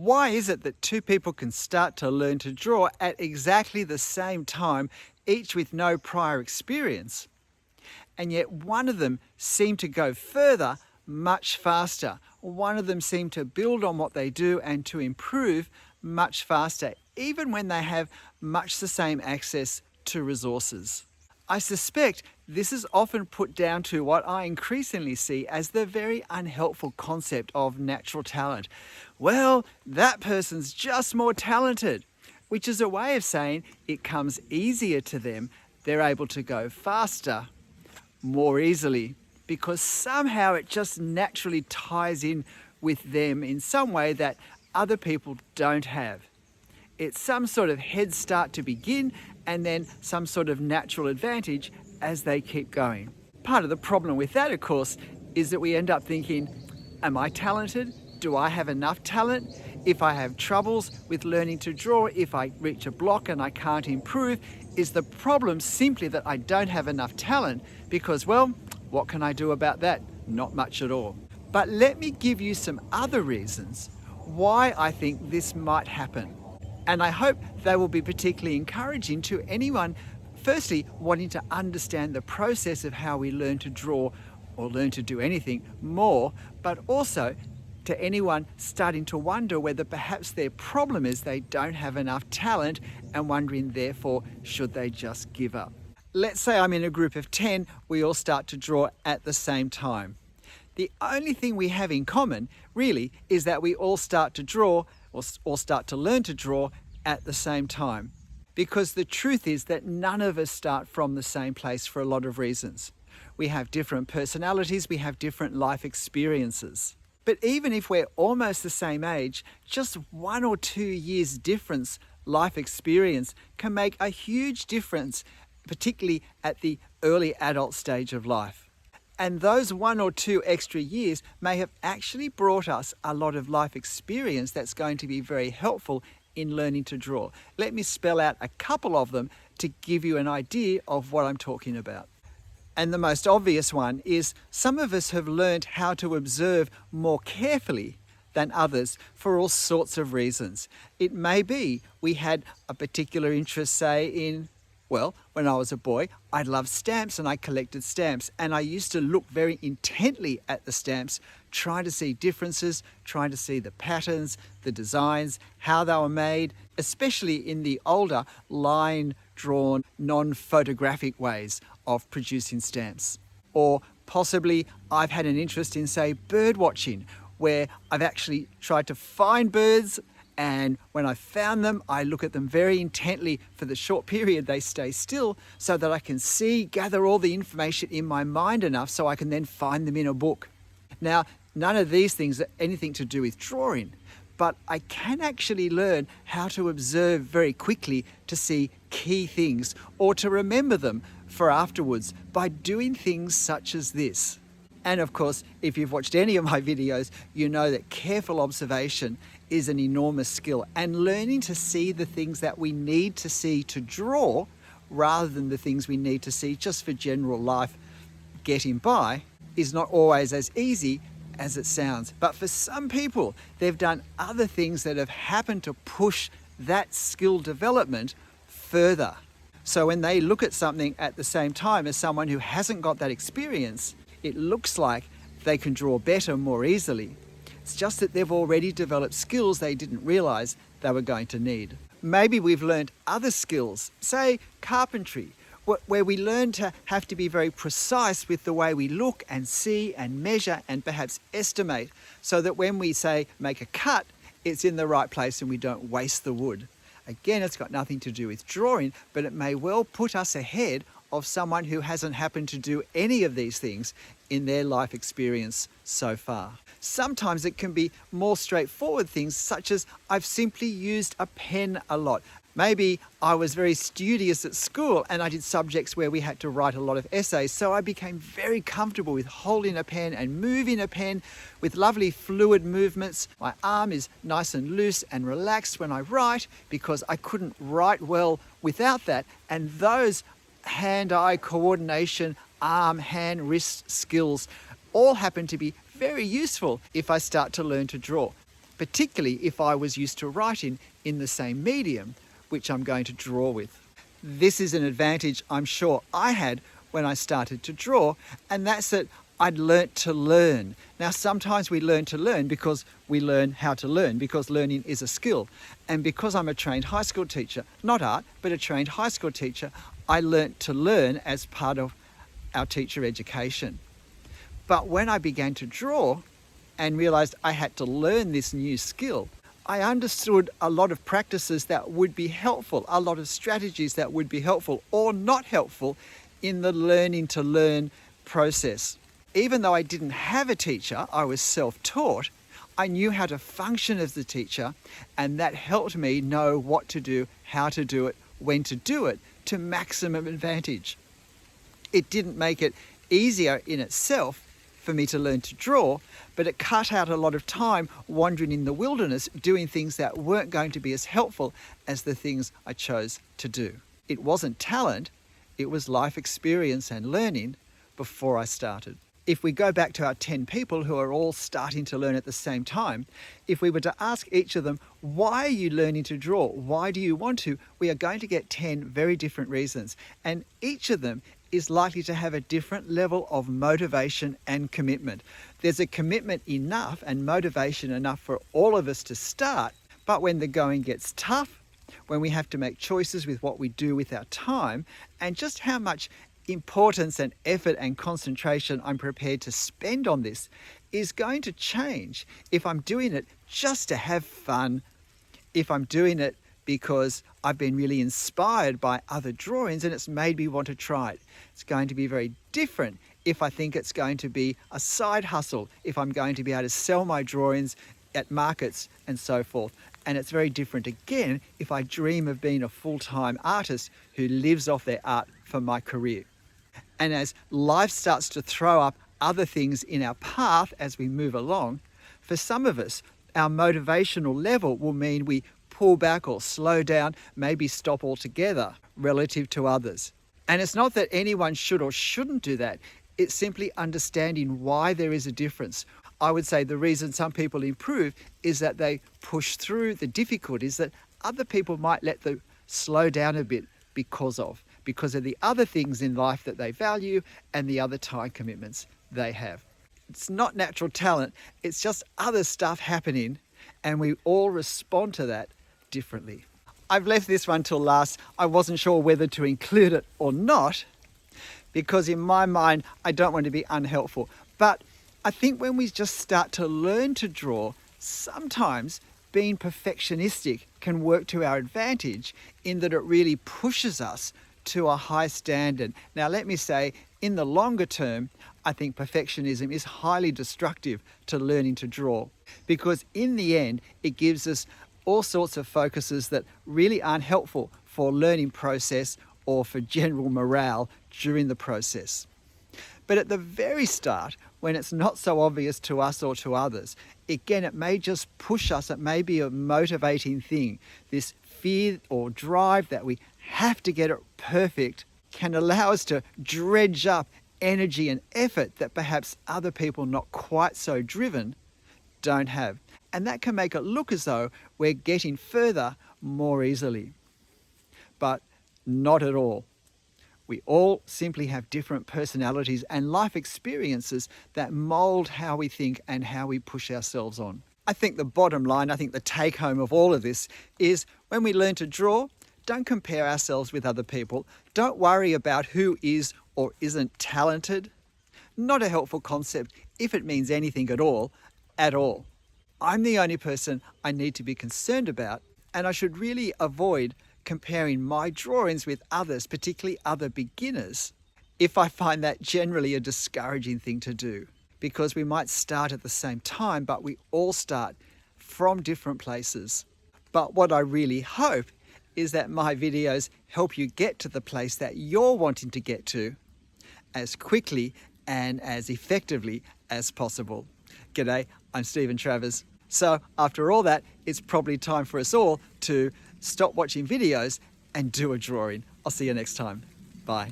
Why is it that two people can start to learn to draw at exactly the same time, each with no prior experience, and yet one of them seemed to go further much faster? One of them seemed to build on what they do and to improve much faster, even when they have much the same access to resources. I suspect this is often put down to what I increasingly see as the very unhelpful concept of natural talent. Well, that person's just more talented, which is a way of saying it comes easier to them. They're able to go faster, more easily, because somehow it just naturally ties in with them in some way that other people don't have. It's some sort of head start to begin and then some sort of natural advantage as they keep going. Part of the problem with that, of course, is that we end up thinking, am I talented? Do I have enough talent? If I have troubles with learning to draw, if I reach a block and I can't improve, is the problem simply that I don't have enough talent? Because, well, what can I do about that? Not much at all. But let me give you some other reasons why I think this might happen. And I hope they will be particularly encouraging to anyone, firstly, wanting to understand the process of how we learn to draw or learn to do anything more, but also to anyone starting to wonder whether perhaps their problem is they don't have enough talent and wondering, therefore, should they just give up? Let's say I'm in a group of 10, we all start to draw at the same time. The only thing we have in common, really, is that we all start to draw or start to learn to draw at the same time. Because the truth is that none of us start from the same place for a lot of reasons. We have different personalities, we have different life experiences. But even if we're almost the same age, just 1 or 2 years difference life experience can make a huge difference, particularly at the early adult stage of life. And those 1 or 2 extra years may have actually brought us a lot of life experience that's going to be very helpful in learning to draw. Let me spell out a couple of them to give you an idea of what I'm talking about. And the most obvious one is some of us have learned how to observe more carefully than others for all sorts of reasons. It may be we had a particular interest, say, in, well, when I was a boy, I loved stamps and I collected stamps, and I used to look very intently at the stamps, trying to see differences, trying to see the patterns, the designs, how they were made, especially in the older line-drawn, non-photographic ways of producing stamps. Or possibly I've had an interest in, say, bird watching, where I've actually tried to find birds, and when I found them, I look at them very intently for the short period they stay still so that I can see, gather all the information in my mind enough so I can then find them in a book. Now, none of these things are anything to do with drawing, but I can actually learn how to observe very quickly to see key things or to remember them for afterwards by doing things such as this. And of course, if you've watched any of my videos, you know that careful observation is an enormous skill, and learning to see the things that we need to see to draw rather than the things we need to see just for general life getting by is not always as easy as it sounds. But for some people, they've done other things that have happened to push that skill development further. So when they look at something at the same time as someone who hasn't got that experience, it looks like they can draw better more easily. It's just that they've already developed skills they didn't realize they were going to need. Maybe we've learned other skills, say carpentry, where we learn to have to be very precise with the way we look and see and measure and perhaps estimate, so that when we say make a cut, it's in the right place and we don't waste the wood. Again, it's got nothing to do with drawing, but it may well put us ahead of someone who hasn't happened to do any of these things in their life experience so far. Sometimes it can be more straightforward things, such as I've simply used a pen a lot. Maybe I was very studious at school and I did subjects where we had to write a lot of essays, so I became very comfortable with holding a pen and moving a pen with lovely fluid movements. My arm is nice and loose and relaxed when I write because I couldn't write well without that, and those hand-eye coordination, arm, hand, wrist skills all happen to be very useful if I start to learn to draw. particularly if I was used to writing in the same medium, which I'm going to draw with. This is an advantage I'm sure I had when I started to draw, and that's that I'd learnt to learn. Now, sometimes we learn to learn because we learn how to learn, because learning is a skill. And because I'm a trained high school teacher, not art, but a trained high school teacher, I learnt to learn as part of our teacher education. But when I began to draw and realised I had to learn this new skill, I understood a lot of practices that would be helpful, a lot of strategies that would be helpful or not helpful in the learning to learn process. Even though I didn't have a teacher, I was self-taught, I knew how to function as the teacher, and that helped me know what to do, how to do it, when to do it to maximum advantage. It didn't make it easier in itself for me to learn to draw, but it cut out a lot of time wandering in the wilderness doing things that weren't going to be as helpful as the things I chose to do. It wasn't talent, it was life experience and learning before I started. If we go back to our 10 people who are all starting to learn at the same time, if we were to ask each of them, why are you learning to draw? Why do you want to? We are going to get 10 very different reasons. And each of them is likely to have a different level of motivation and commitment. There's a commitment enough and motivation enough for all of us to start, but when the going gets tough, when we have to make choices with what we do with our time, and just how much importance and effort and concentration I'm prepared to spend on this is going to change if I'm doing it just to have fun, if I'm doing it because I've been really inspired by other drawings and it's made me want to try it. It's going to be very different if I think it's going to be a side hustle, if I'm going to be able to sell my drawings at markets and so forth. And it's very different again if I dream of being a full-time artist who lives off their art for my career. And as life starts to throw up other things in our path as we move along, for some of us, our motivational level will mean we pull back or slow down, maybe stop altogether relative to others. And it's not that anyone should or shouldn't do that. It's simply understanding why there is a difference. I would say the reason some people improve is that they push through the difficulties that other people might let them slow down a bit because of the other things in life that they value and the other time commitments they have. It's not natural talent, it's just other stuff happening, and we all respond to that differently. I've left this one till last. I wasn't sure whether to include it or not, because in my mind, I don't want to be unhelpful. But I think when we just start to learn to draw, sometimes being perfectionistic can work to our advantage in that it really pushes us to a high standard. Now, let me say, in the longer term, I think perfectionism is highly destructive to learning to draw, because in the end, it gives us all sorts of focuses that really aren't helpful for learning process or for general morale during the process. But at the very start, when it's not so obvious to us or to others, again, it may just push us, it may be a motivating thing. This fear or drive that we have to get it perfect can allow us to dredge up energy and effort that perhaps other people not quite so driven don't have. And that can make it look as though we're getting further more easily. But not at all. We all simply have different personalities and life experiences that mould how we think and how we push ourselves on. I think the bottom line, I think the take home of all of this is when we learn to draw, don't compare ourselves with other people. Don't worry about who is or isn't talented. Not a helpful concept if it means anything at all, at all. I'm the only person I need to be concerned about, and I should really avoid comparing my drawings with others, particularly other beginners, if I find that generally a discouraging thing to do, because we might start at the same time, but we all start from different places. But what I really hope is that my videos help you get to the place that you're wanting to get to as quickly and as effectively as possible. G'day, I'm Stephen Travers. So after all that, it's probably time for us all to stop watching videos and do a drawing. I'll see you next time. Bye.